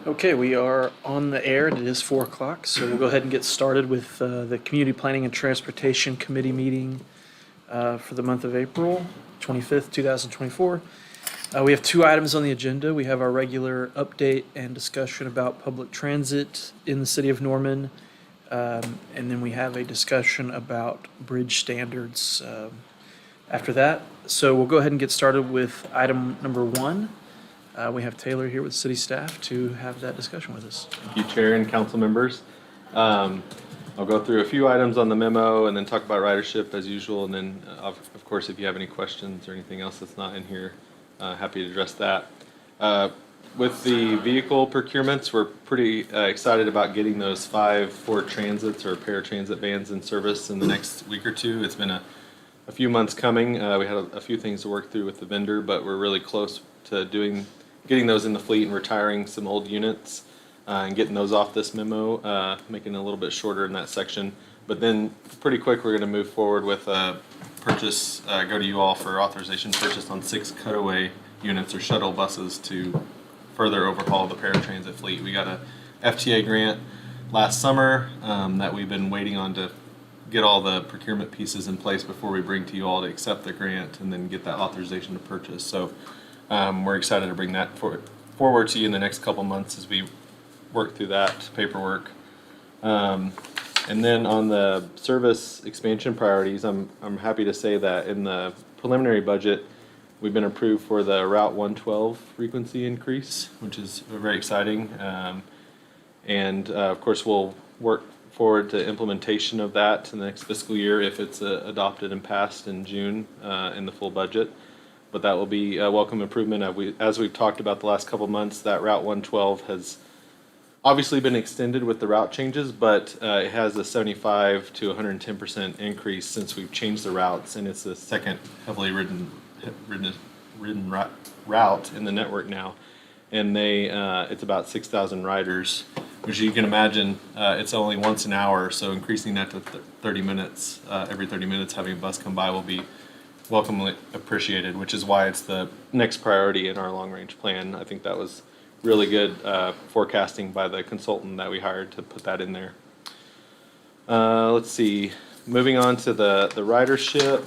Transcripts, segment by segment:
Okay, we are on the air and it is 4 o'clock, so we'll go ahead and get started with the Community Planning and Transportation Committee meeting for the month of April 25th, 2024. We have two items on the agenda. We have our regular update and discussion about public transit in the city of Norman, and then we have a discussion about bridge standards after that. So we'll go ahead and get started with item number one. We have Taylor here with city staff to have that discussion with us. Thank you, Chair and council members. I'll go through a few items on the memo and then talk about ridership as usual. And then, of course, if you have any questions or anything else that's not in here, happy to address that. With the vehicle procurements, we're pretty excited about getting those 5 Ford Transits or paratransit vans in service in the next week or two. It's been a few months coming. We had a few things to work through with the vendor, but we're really close to getting those in the fleet and retiring some old units and getting those off this memo, making it a little bit shorter in that section. But then pretty quick, we're going to move forward with purchase, go to you all for authorization purchase on 6 cutaway units or shuttle buses to further overhaul the paratransit fleet. We got a FTA grant last summer that we've been waiting on to get all the procurement pieces in place before we bring to you all to accept the grant and then get that authorization to purchase. So we're excited to bring that forward to you in the next couple months as we work through that paperwork. And then on the service expansion priorities, I'm happy to say that in the preliminary budget, we've been approved for the Route 112 frequency increase, which is very exciting. And of course, we'll work forward to implementation of that in the next fiscal year if it's adopted and passed in June in the full budget. But that will be a welcome improvement. As we've talked about the last couple months, that Route 112 has obviously been extended with the route changes, but it has a 75 to 110% increase since we've changed the routes, and it's the second heavily ridden route in the network now. And it's about 6,000 riders, which you can imagine it's only once an hour, so increasing that to 30 minutes, every 30 minutes having a bus come by will be welcomely appreciated, which is why it's the next priority in our long-range plan. I think that was really good forecasting by the consultant that we hired to put that in there. Let's see, moving on to the ridership.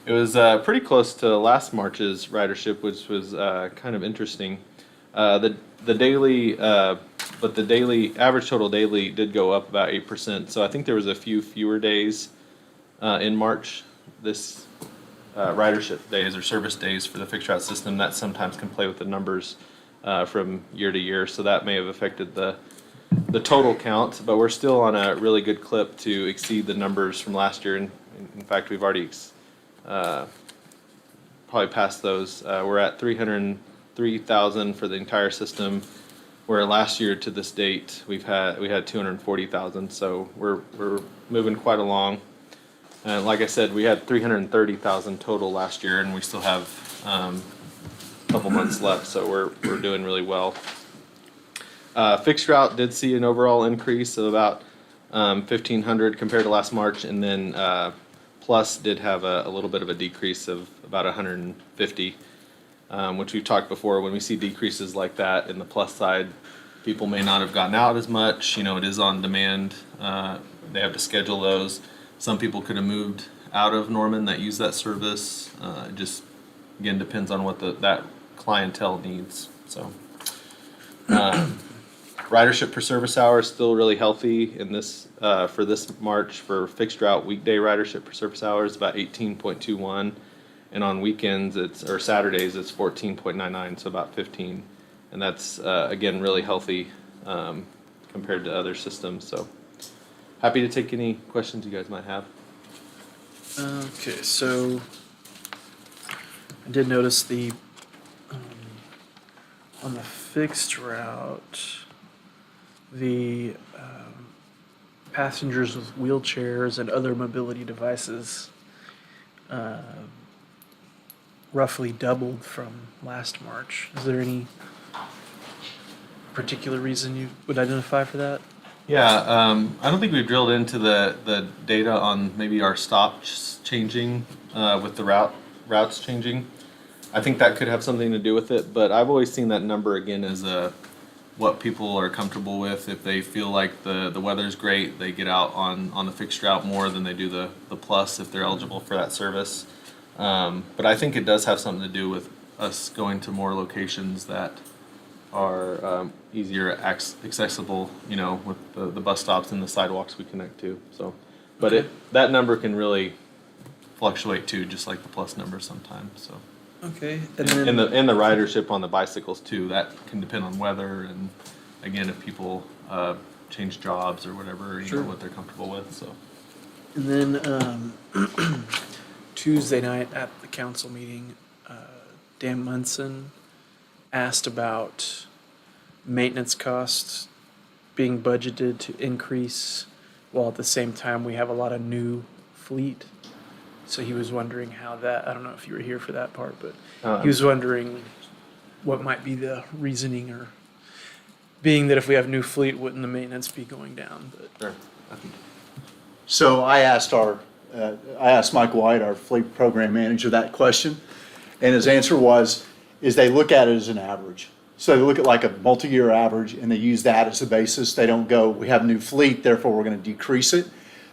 It was pretty close to last March's ridership, which was kind of interesting. The daily, but the daily average total daily did go up about 8%. So I think there was a few fewer days in March, this ridership days or service days for the fixed route system. That sometimes can play with the numbers from year to year, so that may have affected the total count. But we're still on a really good clip to exceed the numbers from last year, and in fact, we've already probably passed those. We're at 303,000 for the entire system, where last year to this date we had 240,000. So we're moving quite along. And like I said, we had 330,000 total last year, and we still have a couple months left, so we're doing really well. Fixed route did see an overall increase of about 1,500 compared to last March, and then Plus did have a little bit of a decrease of about 150, which we've talked before. When we see decreases like that in the Plus side, people may not have gotten out as much. You know, it is on demand. They have to schedule those. Some people could have moved out of Norman that use that service. It just, again, depends on what that clientele needs. So, ridership per service hour is still really healthy in this for this March for fixed route weekday ridership per service hour is about 18.21, and on weekends or Saturdays it's 14.99, so about 15, and that's again really healthy compared to other systems. So. Happy to take any questions you guys might have. Okay, so I did notice on the fixed route, the passengers with wheelchairs and other mobility devices roughly doubled from last March. Is there any particular reason you would identify for that? Yeah, I don't think we've drilled into the data on maybe our stops changing with the routes changing. I think that could have something to do with it, but I've always seen that number again as what people are comfortable with. If they feel like the weather's great, they get out on the fixed route more than they do the plus if they're eligible for that service. But I think it does have something to do with us going to more locations that are easier accessible, with the bus stops and the sidewalks we connect to. So, but Okay. that number can really fluctuate too, just like the plus number sometimes. So, Okay, and the ridership on the bicycles too. That can depend on weather and again if people change jobs or whatever, Sure. what they're comfortable with. So. And then Tuesday night at the council meeting, Dan Munson asked about maintenance costs being budgeted to increase while at the same time we have a lot of new fleet. So he was wondering how that, I don't know if you were here for that part, but he was wondering what might be the reasoning, or being that if we have new fleet, wouldn't the maintenance be going down? But Sure. I think. So I asked Mike White, our fleet program manager, that question, and his answer is they look at it as an average. So they look at like a multi-year average and they use that as a basis. They don't go, we have a new fleet, therefore we're going to decrease it.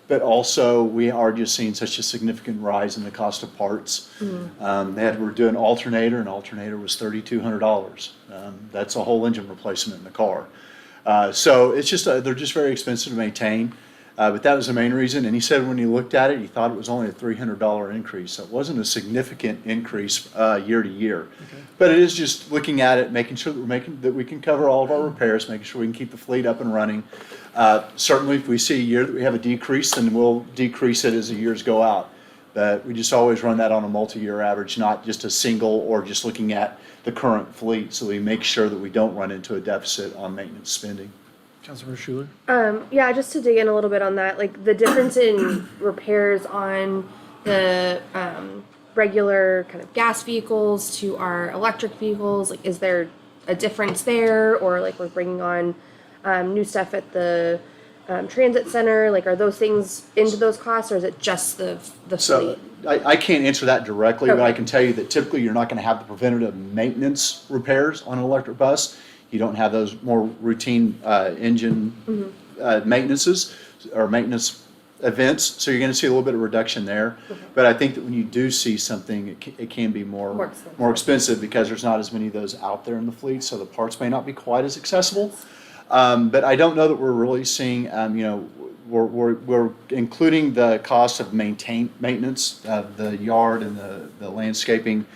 But also we are just seeing such a significant rise in the cost of parts. We're doing alternator, and alternator was $3,200. That's a whole engine replacement in the car. So it's just, they're just very expensive to maintain. But that was the main reason. And he said when he looked at it, he thought it was only a $300 increase. So it wasn't a significant increase year to year. But it is just looking at it, making sure that we can cover all of our repairs, making sure we can keep the fleet up and running. Certainly, if we see a year that we have a decrease, then we'll decrease it as the years go out. But we just always run that on a multi-year average, not just a single or just looking at the current fleet. So we make sure that we don't run into a deficit on maintenance spending. Councilmember Schuler? Yeah, just to dig in a little bit on that, like the difference in repairs on the regular kind of gas vehicles to our electric vehicles, like is there a difference there, or like we're bringing on new stuff at the transit center, like are those things into those costs, or is it just the So fleet? I can't answer that directly, but I Okay. can tell you that typically you're not going to have the preventative maintenance repairs on an electric bus. You don't have those more routine engine maintenances or maintenance events, so you're going to see a little bit of reduction there. But I think that when you do see something, it can be More expensive. more expensive because there's not as many of those out there in the fleet, so the parts may not be quite as accessible. But I don't know that we're really seeing, we're including the cost of maintenance, the yard and the landscaping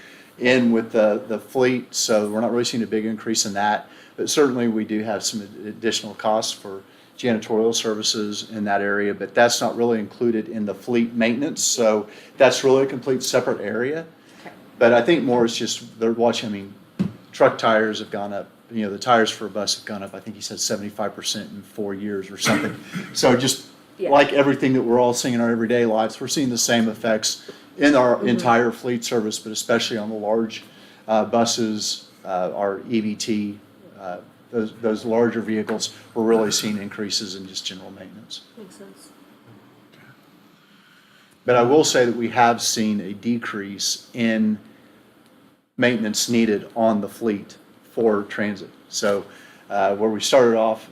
in with the fleet, so we're not really seeing a big increase in that. But certainly we do have some additional costs for janitorial services in that area, but that's not really included in the fleet maintenance, so that's really a complete separate area. Okay. But I think more is just, they're watching, truck tires have gone up, the tires for a bus have gone up, I think he said 75% in 4 years or something. So just Yeah. like everything that we're all seeing in our everyday lives, we're seeing the same effects in our entire fleet service, but especially on the large buses, our EVT, those larger vehicles, we're really seeing increases in just general maintenance. Makes sense. But I will say that we have seen a decrease in maintenance needed on the fleet for transit. So where we started off,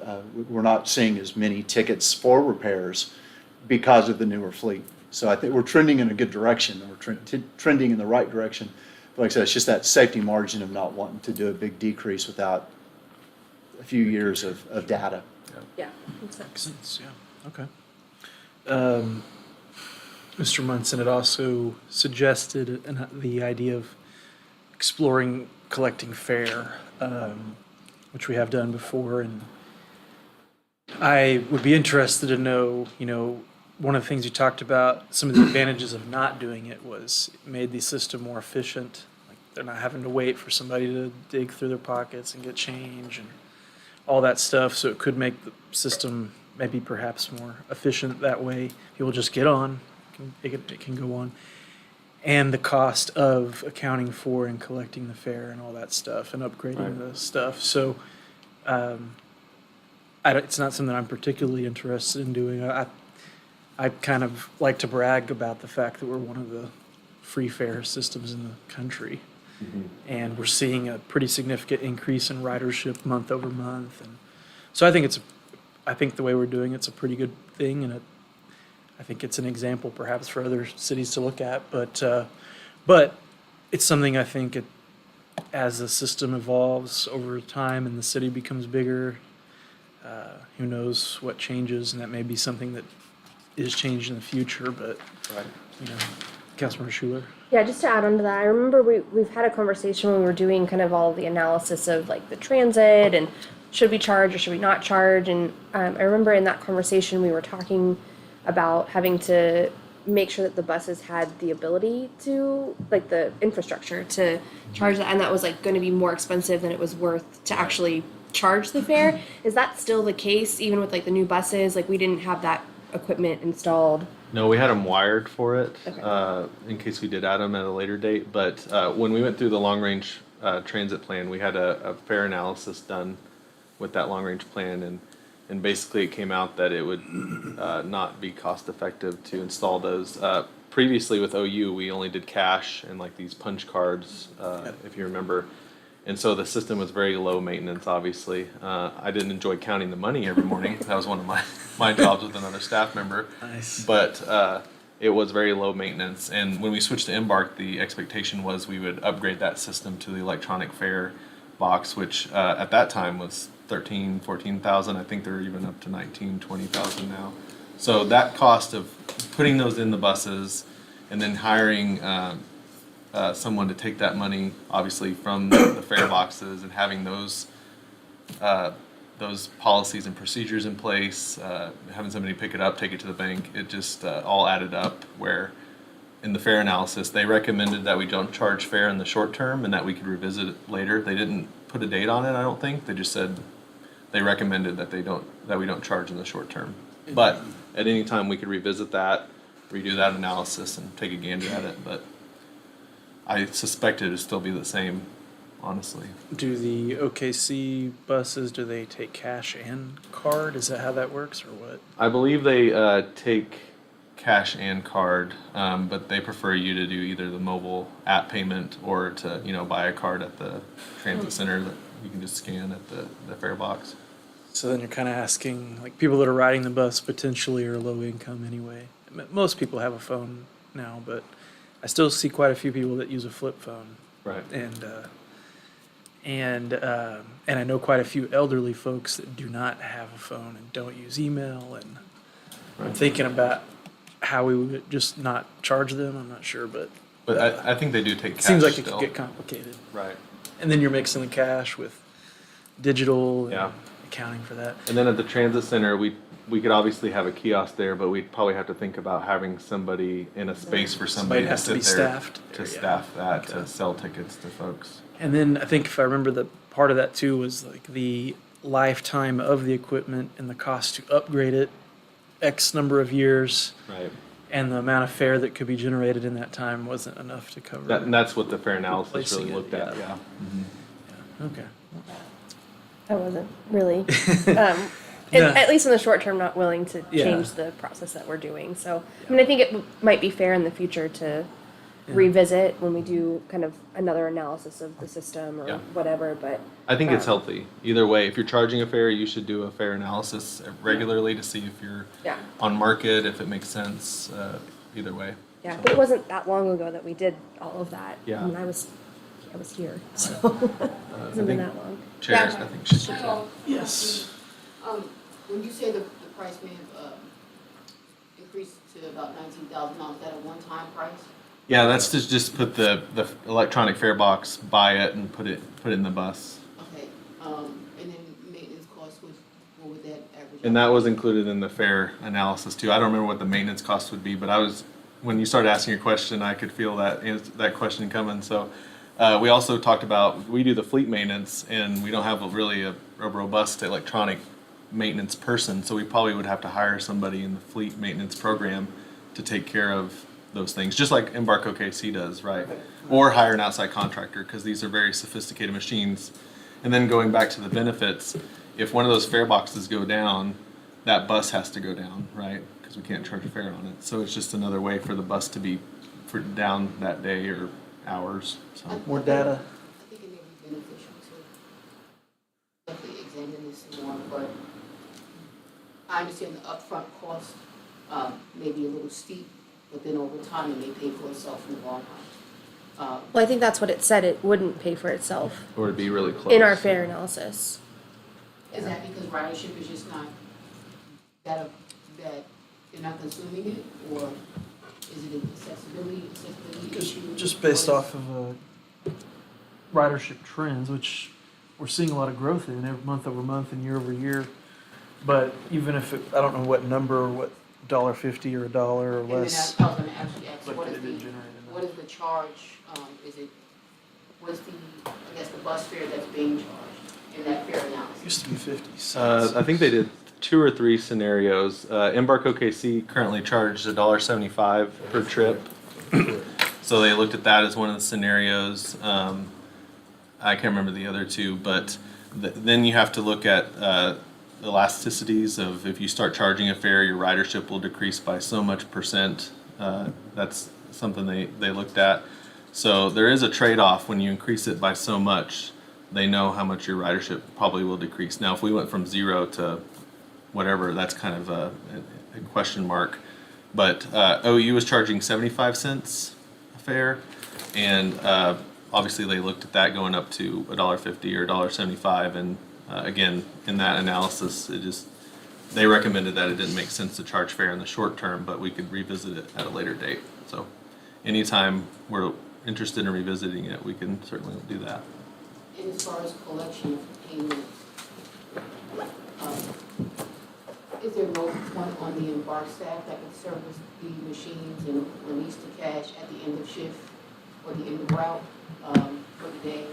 we're not seeing as many tickets for repairs because of the newer fleet. So I think we're trending in a good direction, and we're trending in the right direction. But like I said, it's just that safety margin of not wanting to do a big decrease without a few years of data. Yeah, makes sense. Makes sense, yeah, okay. Mr. Munson had also suggested the idea of exploring collecting fare, which we have done before, and I would be interested to know, one of the things you talked about, some of the advantages of not doing it was it made the system more efficient. Like they're not having to wait for somebody to dig through their pockets and get change and all that stuff. So it could make the system maybe perhaps more efficient that way. People just get on, it can go on. And the cost of accounting for and collecting the fare and all that stuff and upgrading the stuff. So it's not something I'm particularly interested in doing. I kind of like to brag about the fact that we're one of the free fare systems in the country. And we're seeing a pretty significant increase in ridership month over month. And so I think the way we're doing it's a pretty good thing, and I think it's an example perhaps for other cities to look at. But it's something I think as the system evolves over time and the city becomes bigger, who knows what changes, and that may be something that is changed in the future. But Right. you know, Councilmember Schuler. Yeah, just to add on to that, I remember we've had a conversation when we were doing kind of all the analysis of like the transit and should we charge or should we not charge, and I remember in that conversation we were talking about having to make sure that the buses had the ability to, like, the infrastructure to charge that, and that was like going to be more expensive than it was worth to actually charge the fare. Is that still the case even with like the new buses? Like, we didn't have that equipment installed. No, we had them wired for it, Okay. in case we did add them at a later date. But when we went through the long-range transit plan, we had a fare analysis done with that long-range plan, and basically it came out that it would not be cost-effective to install those. Previously with OU, we only did cash and like these punch cards, if you remember. And so the system was very low maintenance, obviously. I didn't enjoy counting the money every morning. That was one of my jobs with another staff member. Nice. But it was very low maintenance. And when we switched to Embark, the expectation was we would upgrade that system to the electronic fare box, which at that time was 13, 14,000. I think they're even up to 19, 20,000 now. So that cost of putting those in the buses and then hiring someone to take that money, obviously from the fare boxes, and having those policies and procedures in place, having somebody pick it up, take it to the bank, it just all added up. Where in the fare analysis, they recommended that we don't charge fare in the short term and that we could revisit it later. They didn't put a date on it, I don't think. They just said they recommended that we don't charge in the short term. But at any time, we could revisit that, redo that analysis, and take a gander at it. But I suspect it would still be the same, honestly. Do the OKC buses, do they take cash and card? Is that how that works, or what? I believe they take cash and card, but they prefer you to do either the mobile app payment or to buy a card at the transit center that you can just scan at the fare box. So then you're kind of asking, like, people that are riding the bus potentially are low income anyway. Most people have a phone now, but I still see quite a few people that use a flip phone. Right. And I know quite a few elderly folks that do not have a phone and don't use email. And I'm thinking about how we would just not charge them. I'm not sure, but But I think they do take it cash seems like it still. could get complicated. Right. And then you're mixing the cash with digital and Yeah. accounting for that. And then at the transit center, we could obviously have a kiosk there, but we'd probably have to think about having somebody in a space for somebody to has to sit be there staffed to there, yeah. staff that, Okay. to sell tickets to folks. And then I think if I remember, the part of that too was like the lifetime of the equipment and the cost to upgrade it X number of years, Right. and the amount of fare that could be generated in that time wasn't enough to cover. And that's what the fair analysis Replacing really it, looked at, yeah. yeah. Okay. I wasn't really, No. at least in the short term, not willing to Yeah. change the process that we're doing. So, I mean, I think it might be fair in the future to Yeah. revisit when we do kind of another analysis of the system or Yeah. whatever, but. I think it's Um, healthy. Either way, if you're charging a fare, you should do a fare analysis regularly to see if you're Yeah. on market, if it makes sense, either way. Yeah, So- but it wasn't that long ago that we did all of that. Yeah. I mean, I was here, so it I hasn't been think that long. Chair, Yeah. I think should. Well, Yes. when you say the price may have increased to about $19,000, is that a one-time price? Yeah, that's to just put the electronic fare box, buy it, and put it in the bus. Okay, and then maintenance costs, what would that average? And out that was included in the fare analysis too. I don't remember what the maintenance cost would be, but when you started asking your question, I could feel that question coming. So we also talked about, we do the fleet maintenance, and we don't have a robust electronic maintenance person, so we probably would have to hire somebody in the fleet maintenance program to take care of those things, just like Embark OKC does, right? Or hire an outside contractor, because these are very sophisticated machines. And then going back to the benefits, if one of those fare boxes go down, that bus has to go down, right? Because we can't charge a fare on it. So it's just another way for the bus to be down that day or hours, so. More data. I think it may be beneficial to definitely examine this some more, but I understand the upfront cost, may be a little steep, but then over time it may pay for itself in the long run. Well, I think that's what it said, it wouldn't pay for itself Or to be really close. in our fare analysis. Is that because ridership is just not that they're not consuming it, or is it an accessibility issue? Just based Or- off of ridership trends, which we're seeing a lot of growth in every month over month and year over year. But even if I don't know what number or what $1.50 or $1 or And then less. I was gonna actually ask, Like what they is did the, generate in what that. is the charge, what is the, I guess, the bus fare that's being charged in that fare It analysis? used to be 50 cents. I think they did 2 or 3 scenarios. Embark OKC currently charged $1.75 per trip. So they looked at that as one of the scenarios. I can't remember the other two, but then you have to look at elasticities of if you start charging a fare, your ridership will decrease by so much percent. That's something they looked at. So there is a trade-off when you increase it by so much. They know how much your ridership probably will decrease. Now, if we went from 0 to whatever, that's kind of a question mark. But OU was charging 75 cents a fare, and obviously they looked at that going up to $1.50 or $1.75. And again, in that analysis, they recommended that it didn't make sense to charge fare in the short term, but we could revisit it at a later date. So anytime we're interested in revisiting it, we can certainly do that. And as far as collection of payments, is there no one on the Embark staff that could service the machines and release the cash at the end of shift or the end of route, for the day?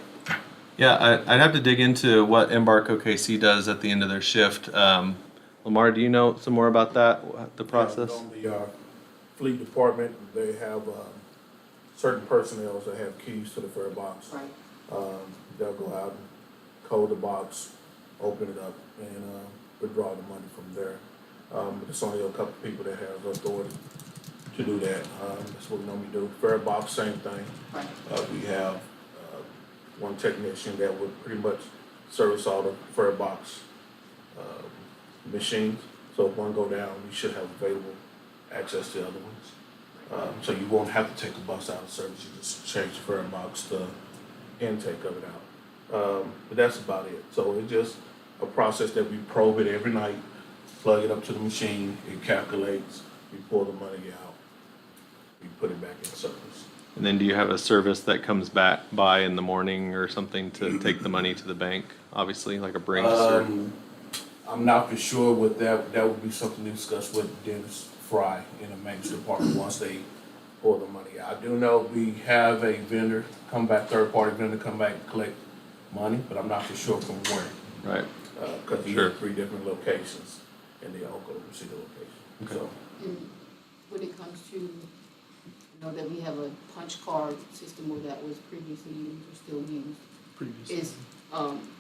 Yeah, I'd have to dig into what Embark OKC does at the end of their shift. Lamar, do you know some more about that, the process? On the fleet department, they have certain personnel that have keys to the fare box. Right. They'll go out and code the box, open it up, and withdraw the money from there. There's only a couple people that have authority to do that. That's what we normally do. Fare box, same thing. Right. We have one technician that would pretty much service all the fare box machines. So if one go down, we should have available access to other ones. So you won't have to take a bus out of service. You just change the fare box, the intake of it out. But that's about it. So it's just a process that we probe it every night, plug it up to the machine, it calculates, we pull the money out, we put it back in service. And then do you have a service that comes back by in the morning or something to take the money to the bank? Obviously, like a Brinks or. I'm not for sure with that. That would be something to discuss with Dennis Fry in the maintenance department once they pull the money out. I do know we have a vendor come back, third-party vendor come back and collect money, but I'm not for sure from where. Right. Because we Sure. have 3 different locations in the Oklahoma City location. Okay. So, And when it comes to, I know that we have a punch card system or that was previously used or still used. Previously. Is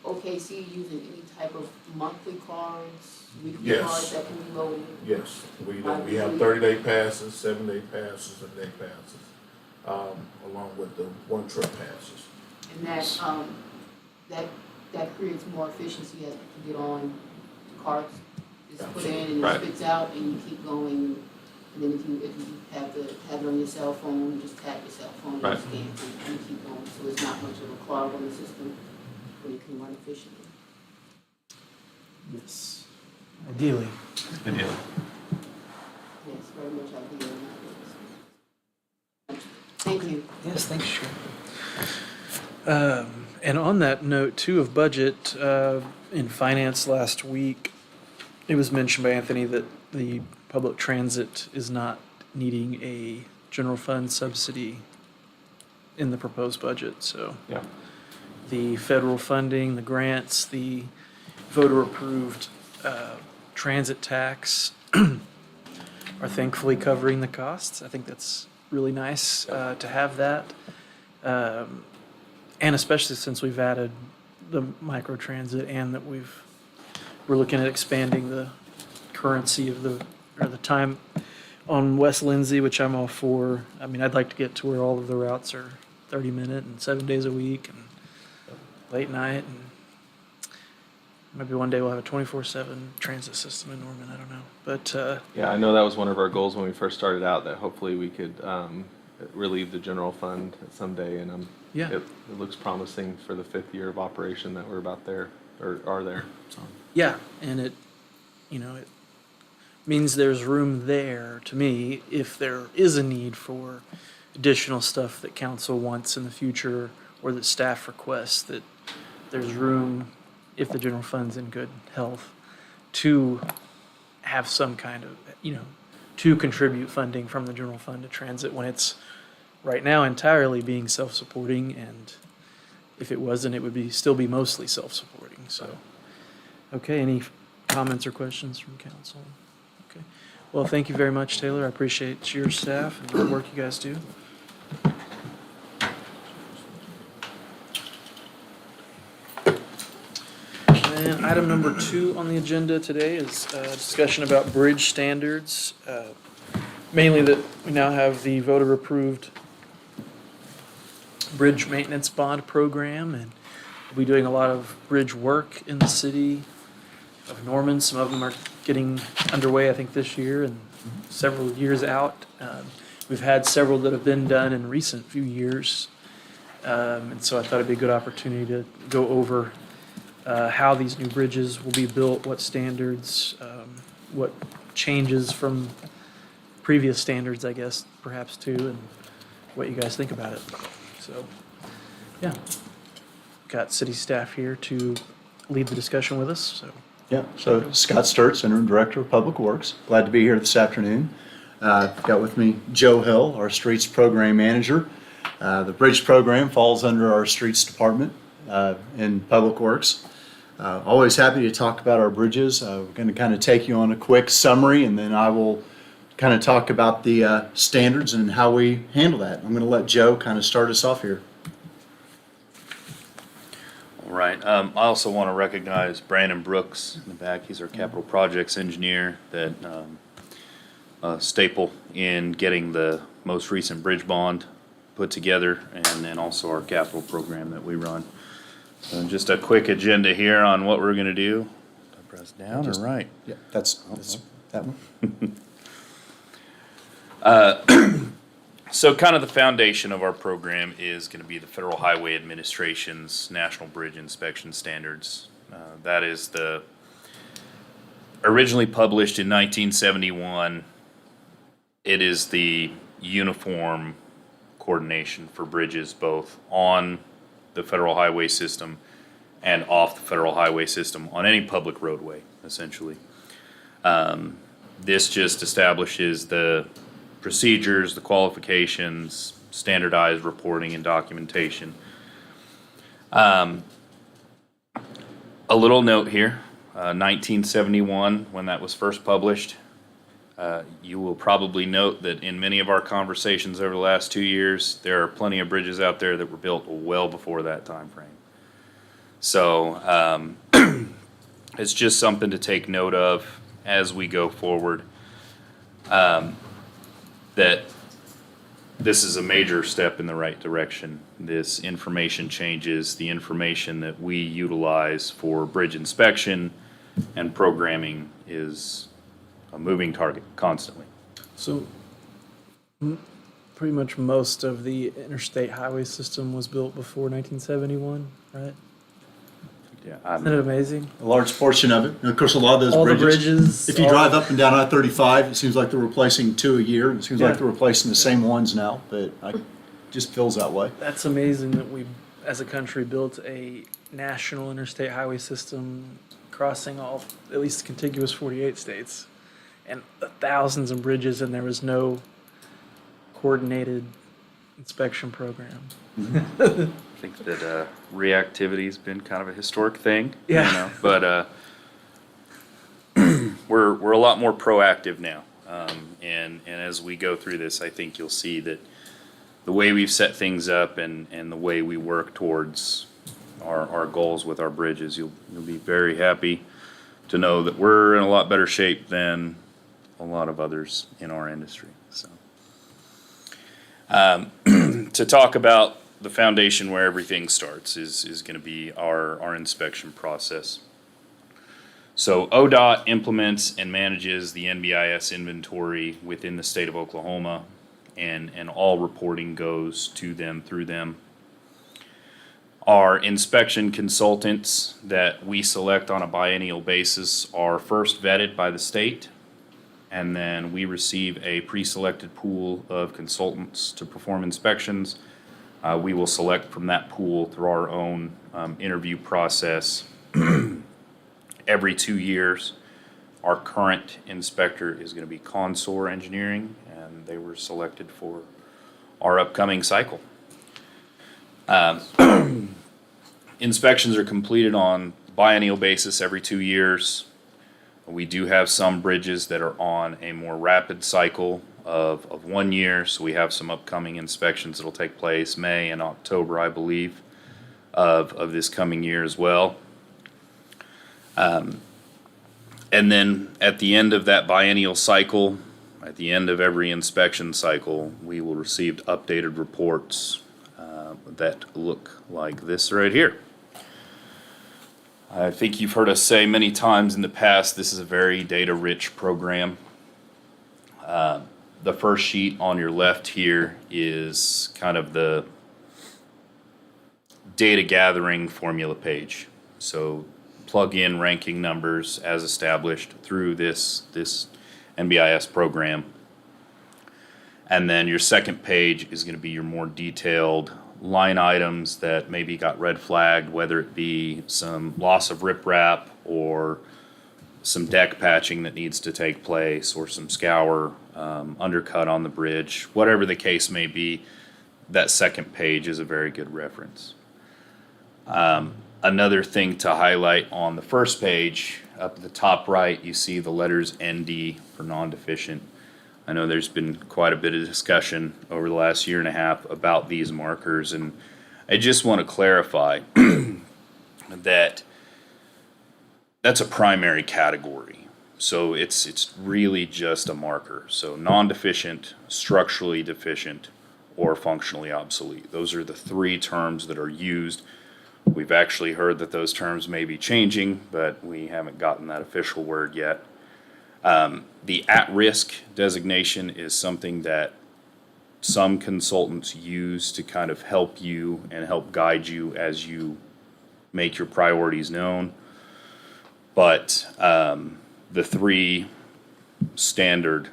OKC using any type of monthly cards, weekly Yes. cards that can be loaded? yes, we have 30-day passes, 7-day passes, and day passes, along with the one-trip passes. And that creates more efficiency as you get on the cards. It's put in and Right. it spits out and you keep going. And then if you have it on your cell phone, you just tap your cell phone and Right. scan it and keep going. So it's not much of a clog on the system where you can run efficiently. Yes. Ideally. Good deal. Yes, very much ideal in that case. Thank you. Yes, thanks, Sharon. And on that note, too, of budget, in finance last week, it was mentioned by Anthony that the public transit is not needing a general fund subsidy in the proposed budget, so Yeah. the federal funding, the grants, the voter-approved transit tax are thankfully covering the costs. I think that's really nice to have that. And especially since we've added the microtransit and that we're looking at expanding the currency of the time on West Lindsay, which I'm all for. I mean, I'd like to get to where all of the routes are 30-minute and 7 days a week and late night, and maybe one day we'll have a 24/7 transit system in Norman. I don't know, but Yeah, I know that was one of our goals when we first started out, that hopefully we could relieve the general fund someday, and Yeah. it looks promising for the 5th year of operation that we're about there, or are there, so. yeah, and it means there's room there to me if there is a need for additional stuff that council wants in the future or that staff requests, that there's room, if the general fund's in good health, to have some kind of, to contribute funding from the general fund to transit when it's right now entirely being self-supporting, and if it wasn't, it would still be mostly self-supporting. So, okay, any comments or questions from council? Okay. Well, thank you very much, Taylor. I appreciate your staff and the work you guys do. And item number 2 on the agenda today is a discussion about bridge standards. Mainly that we now have the voter-approved bridge maintenance bond program, and we'll be doing a lot of bridge work in the city of Norman. Some of them are getting underway, I think, this year and several years out. We've had several that have been done in recent few years, and so I thought it'd be a good opportunity to go over how these new bridges will be built, what standards, what changes from previous standards, I guess, perhaps too, and what you guys think about it. So, yeah, got city staff here to lead the discussion with us, so. Yeah, so Scott Sturts, Interim Director of Public Works. Glad to be here this afternoon. Got with me Joe Hill, our Streets Program Manager. The Bridge Program falls under our Streets Department in Public Works. Always happy to talk about our bridges. We're going to kind of take you on a quick summary, and then I will kind of talk about the standards and how we handle that. I'm going to let Joe kind of start us off here. All right. I also want to recognize Brandon Brooks in the back. He's our capital projects engineer, that staple in getting the most recent bridge bond put together, and then also our capital program that we run. So just a quick agenda here on what we're going to do. Press down or right? Yeah, that's that one. So kind of the foundation of our program is going to be the Federal Highway Administration's National Bridge Inspection Standards. That is originally published in 1971. It is the uniform coordination for bridges both on the federal highway system and off the federal highway system on any public roadway, essentially. This just establishes the procedures, the qualifications, standardized reporting and documentation. A little note here, 1971, when that was first published, you will probably note that in many of our conversations over the last 2 years, there are plenty of bridges out there that were built well before that time frame. So it's just something to take note of as we go forward. That this is a major step in the right direction. This information changes the information that we utilize for bridge inspection and programming is a moving target constantly. So, pretty much most of the interstate highway system was built before 1971, right? Yeah, Isn't it amazing? A large portion of it. And of course, a lot of those All the bridges. bridges. If you drive up and down I-35, it seems like they're replacing 2 a year. It seems Yeah. like they're replacing the same ones now, but it just feels that way. That's amazing that we, as a country, built a national interstate highway system crossing all, at least contiguous 48 states, and thousands of bridges, and there was no coordinated inspection program. I think that reactivity has been kind of a historic thing. Yeah. You know, but we're a lot more proactive now. And as we go through this, I think you'll see that the way we've set things up and the way we work towards our goals with our bridges, you'll be very happy to know that we're in a lot better shape than a lot of others in our industry. So to talk about the foundation where everything starts is going to be our inspection process. So ODOT implements and manages the NBIS inventory within the state of Oklahoma, and all reporting goes to them through them. Our inspection consultants that we select on a biennial basis are first vetted by the state, and then we receive a pre-selected pool of consultants to perform inspections. We will select from that pool through our own interview process. Every 2 years, our current inspector is going to be Consor Engineering, and they were selected for our upcoming cycle. Inspections are completed on biennial basis every 2 years. We do have some bridges that are on a more rapid cycle of 1 year, so we have some upcoming inspections that'll take place May and October, I believe, of this coming year as well. And then at the end of that biennial cycle, at the end of every inspection cycle, we will receive updated reports that look like this right here. I think you've heard us say many times in the past, this is a very data-rich program. The first sheet on your left here is kind of the data gathering formula page. So plug in ranking numbers as established through this NBIS program. And then your second page is going to be your more detailed line items that maybe got red flagged, whether it be some loss of riprap or some deck patching that needs to take place, or some scour, undercut on the bridge, whatever the case may be. That second page is a very good reference. Another thing to highlight on the first page, up at the top right, you see the letters ND for non-deficient. I know there's been quite a bit of discussion over the last year and a half about these markers, and I just want to clarify that that's a primary category. So it's really just a marker. So non-deficient, structurally deficient, or functionally obsolete. Those are the three terms that are used. We've actually heard that those terms may be changing, but we haven't gotten that official word yet. The at-risk designation is something that some consultants use to kind of help you and help guide you as you make your priorities known. But the three standard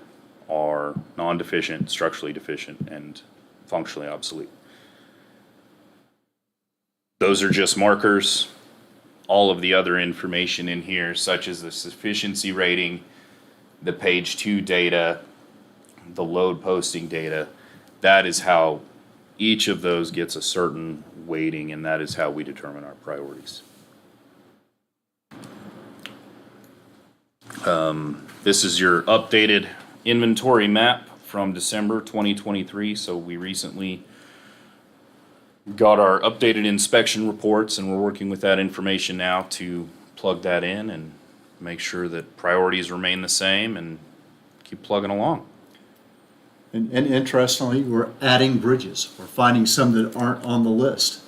are non-deficient, structurally deficient, and functionally obsolete. Those are just markers. All of the other information in here, such as the sufficiency rating, the page 2 data, the load posting data, that is how each of those gets a certain weighting, and that is how we determine our priorities. This is your updated inventory map from December 2023. So we recently got our updated inspection reports, and we're working with that information now to plug that in and make sure that priorities remain the same and keep plugging along. And interestingly, we're adding bridges. We're finding some that aren't on the list.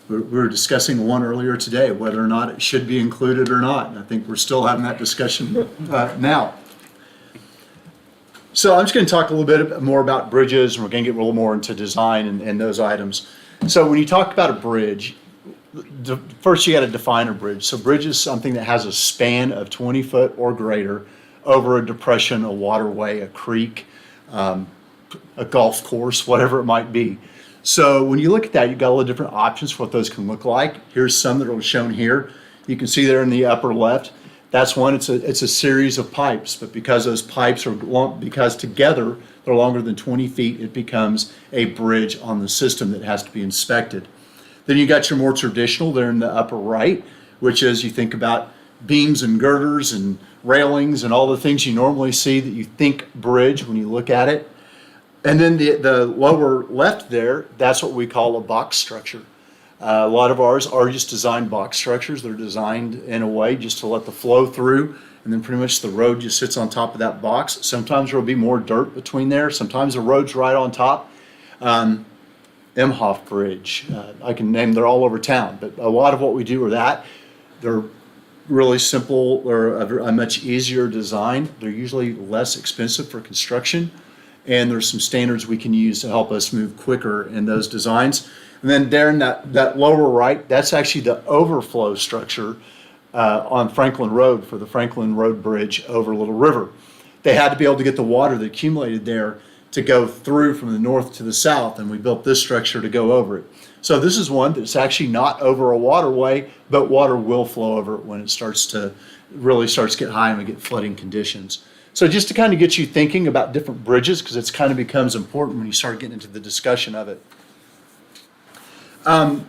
We were discussing one earlier today, whether or not it should be included or not. And I think we're still having that discussion now. So I'm just going to talk a little bit more about bridges, and we're going to get a little more into design and those items. So when you talk about a bridge, first you got to define a bridge. So bridge is something that has a span of 20 foot or greater over a depression, a waterway, a creek, a golf course, whatever it might be. So when you look at that, you've got a lot of different options for what those can look like. Here's some that are shown here. You can see there in the upper left. That's one. It's a series of pipes, but because those pipes are long, because together they're longer than 20 feet, it becomes a bridge on the system that has to be inspected. Then you got your more traditional there in the upper right, which is you think about beams and girders and railings and all the things you normally see that you think bridge when you look at it. And then the lower left there, that's what we call a box structure. A lot of ours are just designed box structures. They're designed in a way just to let the flow through, and then pretty much the road just sits on top of that box. Sometimes there will be more dirt between there. Sometimes the road's right on top. Imhoff Bridge. I can name, they're all over town, but a lot of what we do are that. They're really simple, or a much easier design. They're usually less expensive for construction, and there's some standards we can use to help us move quicker in those designs. And then there in that lower right, that's actually the overflow structure on Franklin Road for the Franklin Road Bridge over Little River. They had to be able to get the water that accumulated there to go through from the north to the south, and we built this structure to go over it. So this is one that's actually not over a waterway, but water will flow over it when it starts to get high and we get flooding conditions. So just to kind of get you thinking about different bridges, because it's kind of becomes important when you start getting into the discussion of it. Kind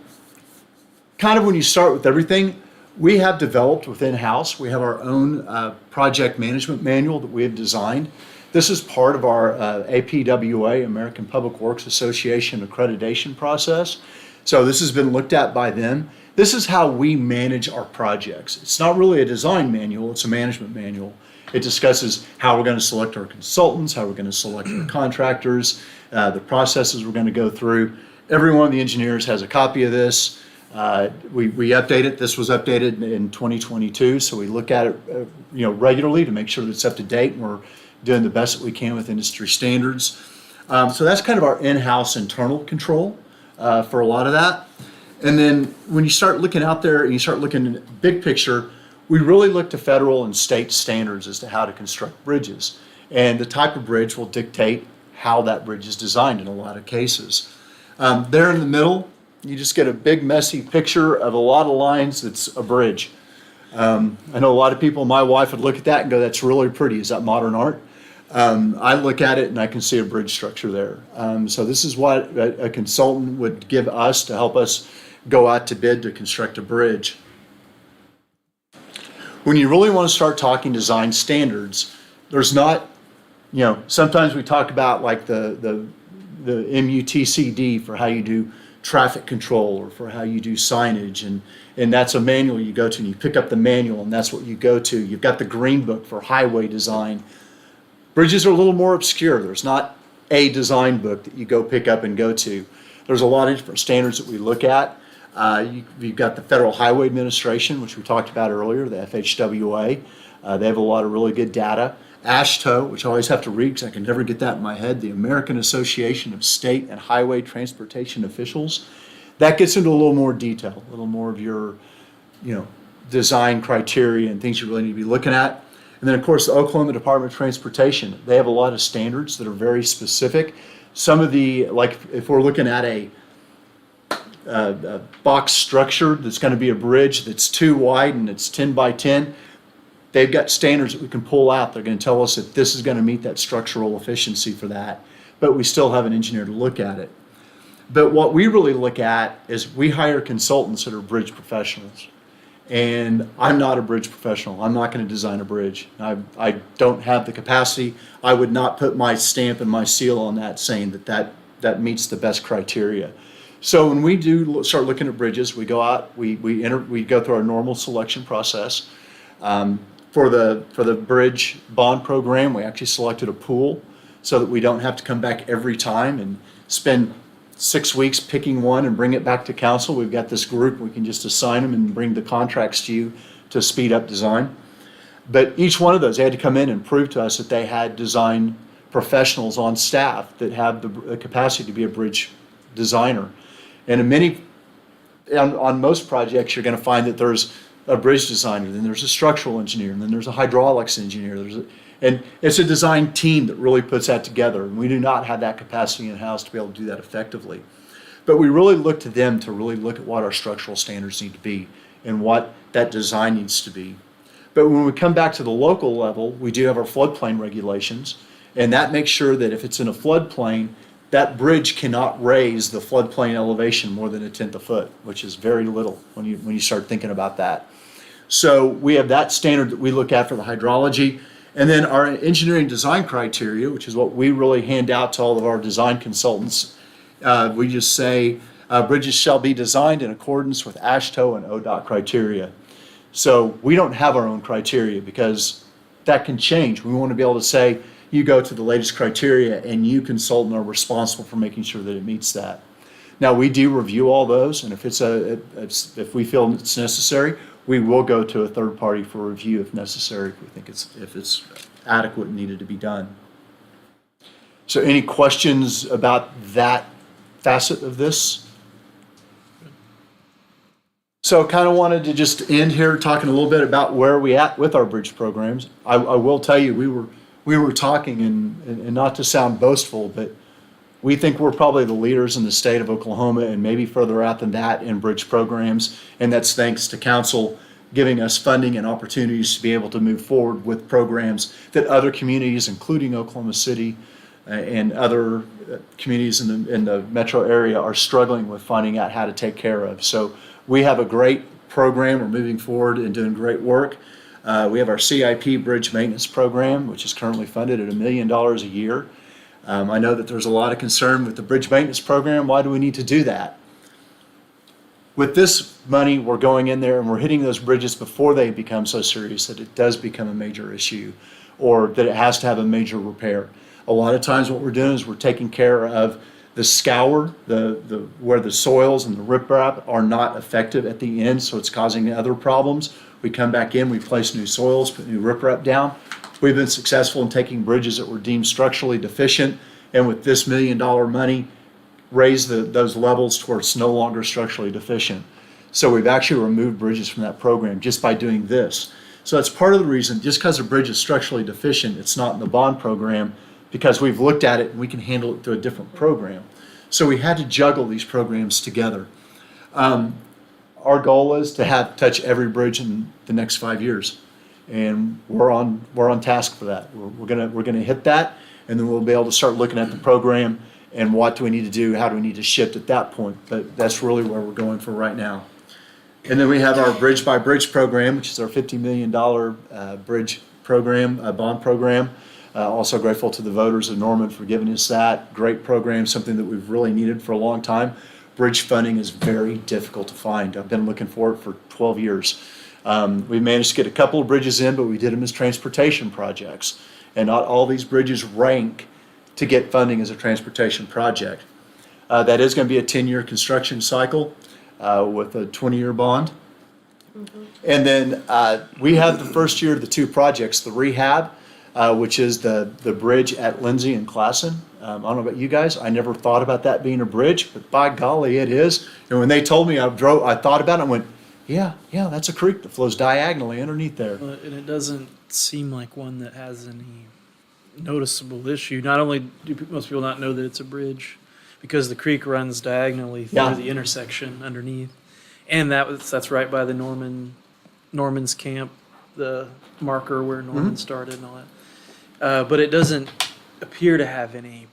of when you start with everything, we have developed within house, we have our own project management manual that we have designed. This is part of our APWA, American Public Works Association accreditation process. So this has been looked at by them. This is how we manage our projects. It's not really a design manual, it's a management manual. It discusses how we're going to select our consultants, how we're going to select our contractors, the processes we're going to go through. Every one of the engineers has a copy of this. We update it. This was updated in 2022, so we look at it regularly to make sure that it's up to date and we're doing the best that we can with industry standards. So that's kind of our in-house internal control for a lot of that. And then when you start looking out there and you start looking at big picture, we really look to federal and state standards as to how to construct bridges. And the type of bridge will dictate how that bridge is designed in a lot of cases. There in the middle, you just get a big messy picture of a lot of lines that's a bridge. I know a lot of people, my wife would look at that and go, that's really pretty. Is that modern art? I look at it and I can see a bridge structure there. So this is what a consultant would give us to help us go out to bid to construct a bridge. When you really want to start talking design standards, there's not, sometimes we talk about like the MUTCD for how you do traffic control or for how you do signage, and that's a manual you go to and you pick up the manual and that's what you go to. You've got the green book for highway design. Bridges are a little more obscure. There's not a design book that you go pick up and go to. There's a lot of different standards that we look at. You've got the Federal Highway Administration, which we talked about earlier, the FHWA. They have a lot of really good data. AASHTO, which I always have to read because I can never get that in my head, the American Association of State and Highway Transportation Officials. That gets into a little more detail, a little more of your, design criteria and things you really need to be looking at. And then, of course, the Oklahoma Department of Transportation. They have a lot of standards that are very specific. Some of the, like if we're looking at a box structure that's going to be a bridge that's too wide and it's 10 by 10, they've got standards that we can pull out. They're going to tell us if this is going to meet that structural efficiency for that, but we still have an engineer to look at it. But what we really look at is we hire consultants that are bridge professionals. And I'm not a bridge professional. I'm not going to design a bridge. I don't have the capacity. I would not put my stamp and my seal on that saying that meets the best criteria. So when we do start looking at bridges, we go out, we go through our normal selection process. For the bridge bond program, we actually selected a pool so that we don't have to come back every time and spend 6 weeks picking one and bring it back to council. We've got this group, we can just assign them and bring the contracts to you to speed up design. But each one of those, they had to come in and prove to us that they had design professionals on staff that have the capacity to be a bridge designer. And on most projects, you're going to find that there's a bridge designer, then there's a structural engineer, and then there's a hydraulics engineer. And it's a design team that really puts that together. And we do not have that capacity in-house to be able to do that effectively. But we really look to them to really look at what our structural standards need to be and what that design needs to be. But when we come back to the local level, we do have our floodplain regulations, and that makes sure that if it's in a floodplain, that bridge cannot raise the floodplain elevation more than 1/10 of a foot, which is very little when you start thinking about that. So we have that standard that we look at for the hydrology. And then our engineering design criteria, which is what we really hand out to all of our design consultants. We just say bridges shall be designed in accordance with AASHTO and ODOT criteria. So we don't have our own criteria because that can change. We want to be able to say, you go to the latest criteria and you consultant are responsible for making sure that it meets that. Now, we do review all those, and if if we feel it's necessary, we will go to a third party for review if necessary, if we think if it's adequate and needed to be done. So any questions about that facet of this? So kind of wanted to just end here talking a little bit about where we at with our bridge programs. I will tell you, we were talking, and not to sound boastful, but we think we're probably the leaders in the state of Oklahoma and maybe further out than that in bridge programs. And that's thanks to council giving us funding and opportunities to be able to move forward with programs that other communities, including Oklahoma City and other communities in the metro area, are struggling with finding out how to take care of. So we have a great program. We're moving forward and doing great work. We have our CIP Bridge Maintenance Program, which is currently funded at $1 million a year. I know that there's a lot of concern with the bridge maintenance program. Why do we need to do that? With this money, we're going in there and we're hitting those bridges before they become so serious that it does become a major issue or that it has to have a major repair. A lot of times what we're doing is we're taking care of the scour, where the soils and the riprap are not effective at the end, so it's causing other problems. We come back in, we place new soils, put new riprap down. We've been successful in taking bridges that were deemed structurally deficient, and with this $1 million money, raise those levels to where it's no longer structurally deficient. So we've actually removed bridges from that program just by doing this. So that's part of the reason, just because a bridge is structurally deficient, it's not in the bond program, because we've looked at it and we can handle it through a different program. So we had to juggle these programs together. Our goal is to touch every bridge in the next 5 years. And we're on task for that. We're gonna hit that, and then we'll be able to start looking at the program and what do we need to do, how do we need to shift at that point. But that's really where we're going for right now. And then we have our Bridge by Bridge program, which is our $50 million bridge program, bond program. Also grateful to the voters of Norman for giving us that. Great program, something that we've really needed for a long time. Bridge funding is very difficult to find. I've been looking for it for 12 years. We managed to get a couple of bridges in, but we did them as transportation projects. And not all these bridges rank to get funding as a transportation project. That is going to be a 10-year construction cycle with a 20-year bond. And then we have the first year of the two projects, the rehab, which is the bridge at Lindsay and Classen. I don't know about you guys, I never thought about that being a bridge, but by golly, it is. And when they told me I thought about it, I went, yeah, that's a creek that flows diagonally underneath there. And it doesn't seem like one that has any noticeable issue. Not only do most people not know that it's a bridge, because the creek runs diagonally through Yeah. the intersection underneath. And that's right by the Norman's camp, the marker where Norman started and all that. But it doesn't appear to have any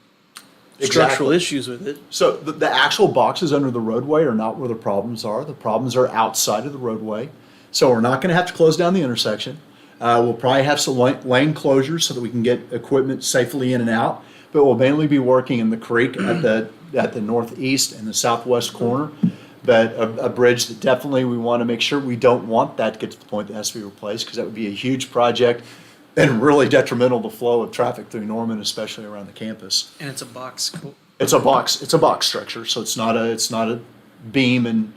structural Exactly. issues with it. So the actual boxes under the roadway are not where the problems are. The problems are outside of the roadway. So we're not going to have to close down the intersection. We'll probably have some lane closures so that we can get equipment safely in and out. But we'll mainly be working in the creek at the northeast and the southwest corner. But a bridge that definitely we want to make sure we don't want that to get to the point that has to be replaced, because that would be a huge project and really detrimental to the flow of traffic through Norman, especially around the campus. And it's a box. It's a box structure, so it's not a beam and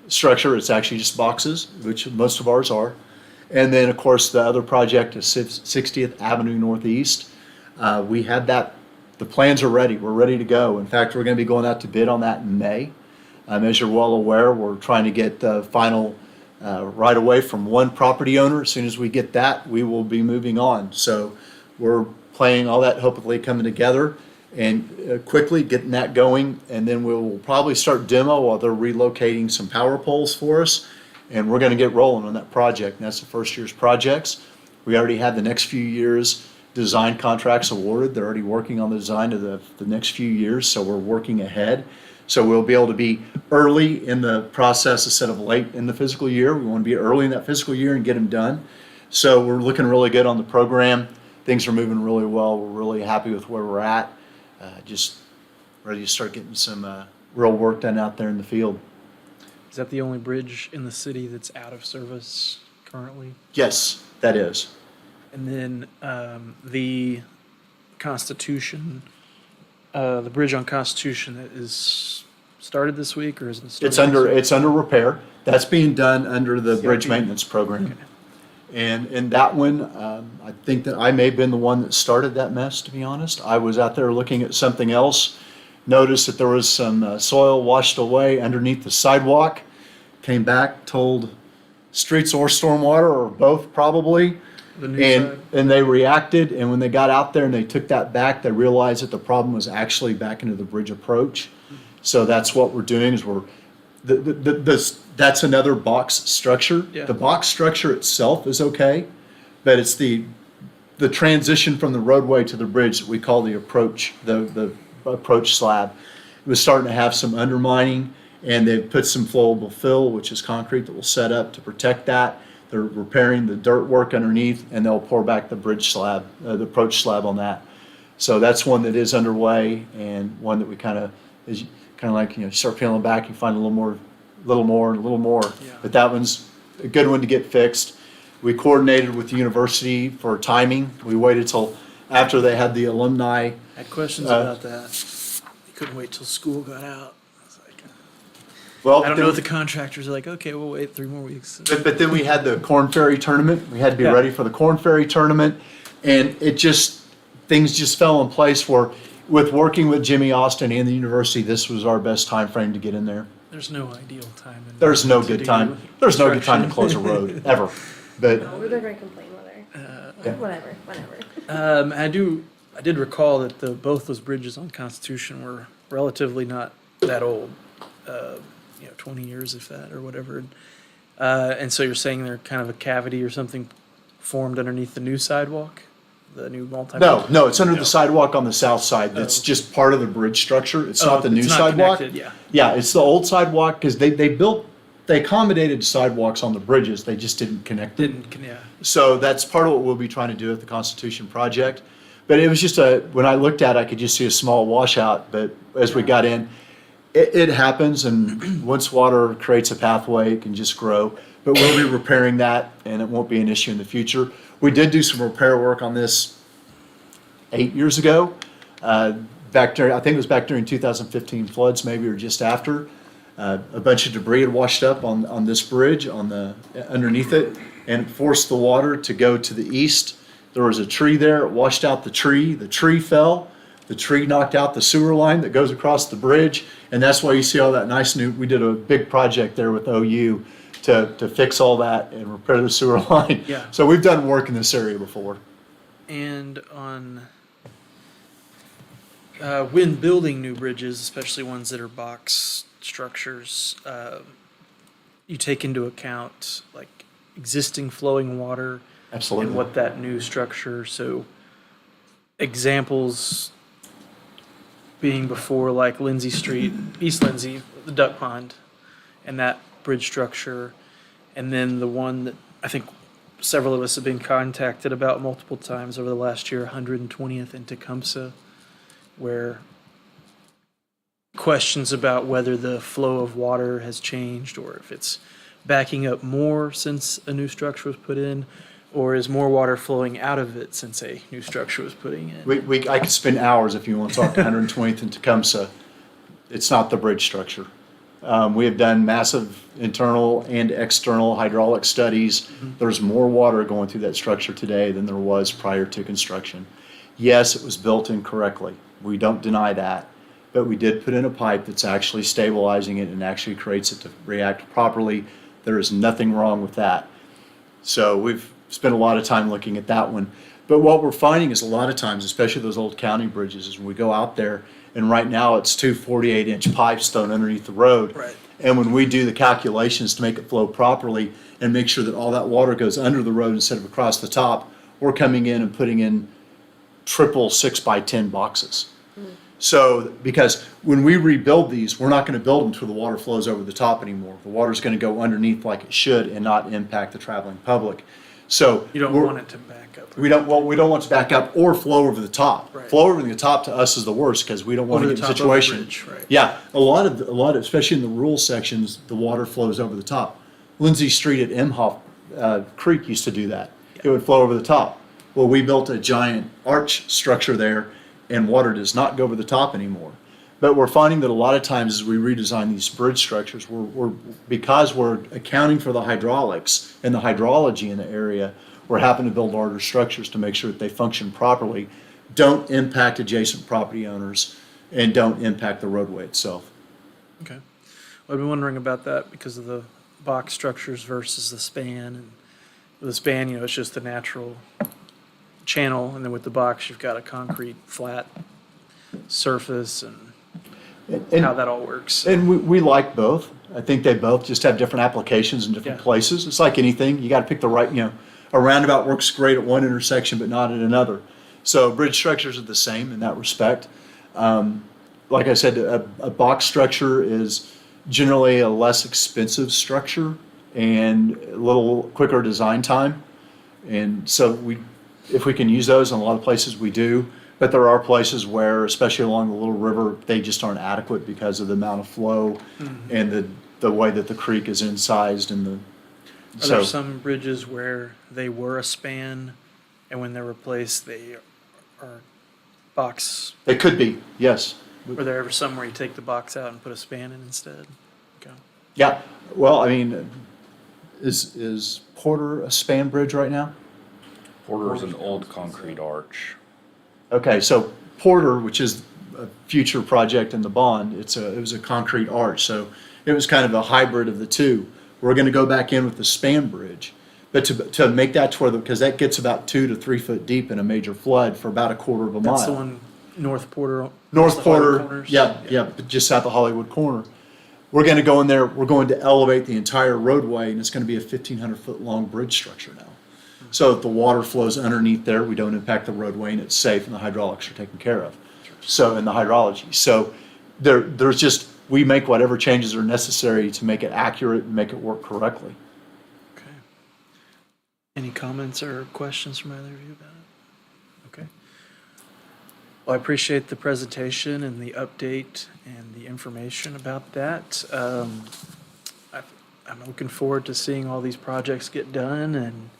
structure. It's actually just boxes, which most of ours are. And then, of course, the other project is 60th Avenue Northeast. We had that. The plans are ready. We're ready to go. In fact, we're going to be going out to bid on that in May. As you're well aware, we're trying to get the final right away from one property owner. As soon as we get that, we will be moving on. So we're playing all that, hopefully coming together and quickly getting that going. And then we'll probably start demo while they're relocating some power poles for us. And we're going to get rolling on that project. And that's the first year's projects. We already had the next few years design contracts awarded. They're already working on the design of the next few years. So we're working ahead. So we'll be able to be early in the process instead of late in the fiscal year. We want to be early in that fiscal year and get them done. So we're looking really good on the program. Things are moving really well. We're really happy with where we're at. Just ready to start getting some real work done out there in the field. Is that the only bridge in the city that's out of service currently? Yes, that is. And then the Constitution, the bridge on Constitution that is started this week, or is it started? It's under repair. That's being done under the bridge CIP. maintenance program. And that one, I think that I may have been the one that started that mess, to be honest. I was out there looking at something else, noticed that there was some soil washed away underneath the sidewalk, came back, told streets or stormwater, or both probably. The new side? And they reacted, and when they got out there and they took that back, they realized that the problem was actually back into the bridge approach. So that's what we're doing, is that's another box structure. Yeah. The box structure itself is okay, but it's the transition from the roadway to the bridge that we call the approach slab. It was starting to have some undermining, and they've put some flowable fill, which is concrete, that will set up to protect that. They're repairing the dirt work underneath, and they'll pour back the bridge slab, the approach slab on that. So that's one that is underway, and one that we kind of like, you start peeling back, you find a little more. Yeah. But that one's a good one to get fixed. We coordinated with the university for timing. We waited till after they had the alumni. I had questions about that. You couldn't wait till school got out. I was like, Well, I don't know if the contractors are like, okay, we'll wait 3 more weeks. but then we had the Corn Ferry tournament. We had to be Yeah. ready for the Corn Ferry tournament, and things just fell in place where, with working with Jimmy Austin and the university, this was our best time frame to get in there. There's no ideal time. There's no to good do time. There's no good time to construction. close a road ever. But No, they're gonna complain whether, yeah. whatever. I did recall that both those bridges on Constitution were relatively not that old, 20 years if that, or whatever. And so you're saying they're kind of a cavity or something formed underneath the new sidewalk, the new multi. No, it's under the sidewalk on the south side. That's just part of the bridge structure. It's not the new it's not sidewalk. connected, yeah. Yeah, it's the old sidewalk, because they accommodated sidewalks on the bridges, they just didn't connect it. Yeah. So that's part of what we'll be trying to do at the Constitution project. But it was just when I looked at it, I could just see a small washout, but as we got in, it happens, and once water creates a pathway, it can just grow. But we'll be repairing that, and it won't be an issue in the future. We did do some repair work on this 8 years ago, back during, I think it was back during 2015 floods, maybe, or just after. A bunch of debris had washed up on this bridge, underneath it, and it forced the water to go to the east. There was a tree there, it washed out the tree fell, the tree knocked out the sewer line that goes across the bridge, and that's why you see all that nice we did a big project there with OU to fix all that and repair the sewer line. Yeah. So we've done work in this area before. And on when building new bridges, especially ones that are box structures, you take into account like existing flowing water Absolutely. and what that new structure. So examples being before like Lindsay Street, East Lindsay, the duck pond, and that bridge structure, and then the one that I think several of us have been contacted about multiple times over the last year, 120th in Tecumseh, where questions about whether the flow of water has changed or if it's backing up more since a new structure was put in, or is more water flowing out of it since a new structure was putting in. I could spend hours if you want to talk 120th and Tecumseh. It's not the bridge structure. We have done massive internal and external hydraulic studies. There's more water going through that structure today than there was prior to construction. Yes, it was built incorrectly. We don't deny that. But we did put in a pipe that's actually stabilizing it and actually creates it to react properly. There is nothing wrong with that. So we've spent a lot of time looking at that one. But what we're finding is a lot of times, especially those old county bridges, is when we go out there, and right now it's two 48-inch pipes thrown underneath the road. Right. And when we do the calculations to make it flow properly and make sure that all that water goes under the road instead of across the top, we're coming in and putting in triple 6x10 boxes. So, because when we rebuild these, we're not going to build them until the water flows over the top anymore. The water's going to go underneath like it should and not impact the traveling public. So You don't want it to back up. we don't want it to back up or flow over the top. Right. Flow over the top to us is the worst because we don't want Over to the get in a top of the situation. bridge, right. Yeah, a lot of, especially in the rural sections, the water flows over the top. Lindsay Street at Imhoff Creek used to do that. It would flow over the top. Well, we built a giant arch structure there, and water does not go over the top anymore. But we're finding that a lot of times as we redesign these bridge structures, because we're accounting for the hydraulics and the hydrology in the area, we're having to build larger structures to make sure that they function properly, don't impact adjacent property owners, and don't impact the roadway itself. Okay. I've been wondering about that because of the box structures versus the span. And with the span, it's just the natural channel, and then with the box, you've got a concrete flat surface and how that all works. And we like both. I think they both just have different applications in different Yeah. places. It's like anything, you got to pick the right, a roundabout works great at one intersection, but not at another. So bridge structures are the same in that respect. Like I said, a box structure is generally a less expensive structure and a little quicker design time. And so if we can use those in a lot of places, we do. But there are places where, especially along the Little River, they just aren't adequate because of the amount of flow and the way that the creek is incised and the. Are there some bridges where they were a span, and when they're replaced, they are box? They could be, yes. Were there ever some where you take the box out and put a span in instead? Okay. Yeah, well, I mean, is Porter a span bridge right now? Porter is an old concrete arch. Okay, so Porter, which is a future project in the bond, it was a concrete arch, so it was kind of a hybrid of the two. We're gonna go back in with the span bridge, but to make that to where, because that gets about 2 to 3 foot deep in a major flood for about a quarter of a mile. That's the one, North Porter. North the Hollywood Porter, Corners? yeah, just south of Hollywood Corner. We're gonna go in there, we're going to elevate the entire roadway, and it's gonna be a 1,500-foot long bridge structure now. So if the water flows underneath there, we don't impact the roadway, and it's safe, and the hydraulics are taken care of. So, and the hydrology. So there's just, we make whatever changes are necessary to make it accurate and make it work correctly. Okay. Any comments or questions from either of you about it? Okay. Well, I appreciate the presentation and the update and the information about that. I'm looking forward to seeing all these projects get done, and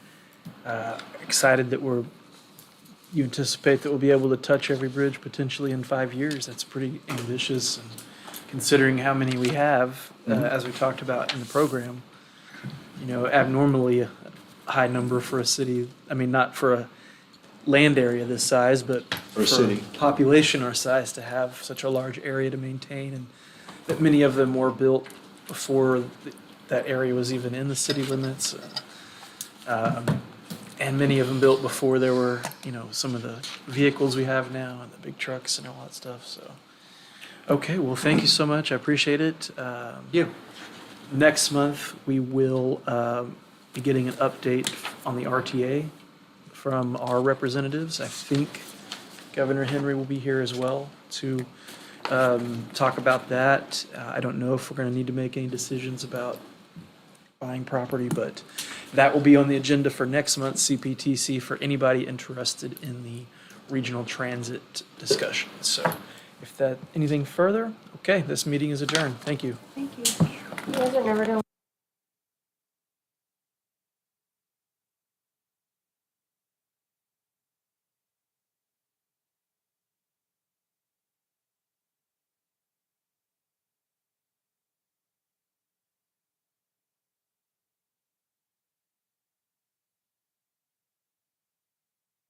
excited that you anticipate that we'll be able to touch every bridge potentially in 5 years. That's pretty ambitious, and considering how many we have, as we talked about in the program, abnormally a high number for a city. I mean, not for a land area this size, but For a city. population our size, to have such a large area to maintain, and that many of them were built before that area was even in the city limits. And many of them built before there were, some of the vehicles we have now and the big trucks and all that stuff. So, okay, well, thank you so much. I appreciate it. Next month, we will be getting an update on the RTA from our representatives. I think Governor Henry will be here as well to talk about that. I don't know if we're going to need to make any decisions about buying property, but that will be on the agenda for next month's CPTC for anybody interested in the regional transit discussion. So if anything further, okay, this meeting is adjourned. Thank you. Thank you. You guys are never gonna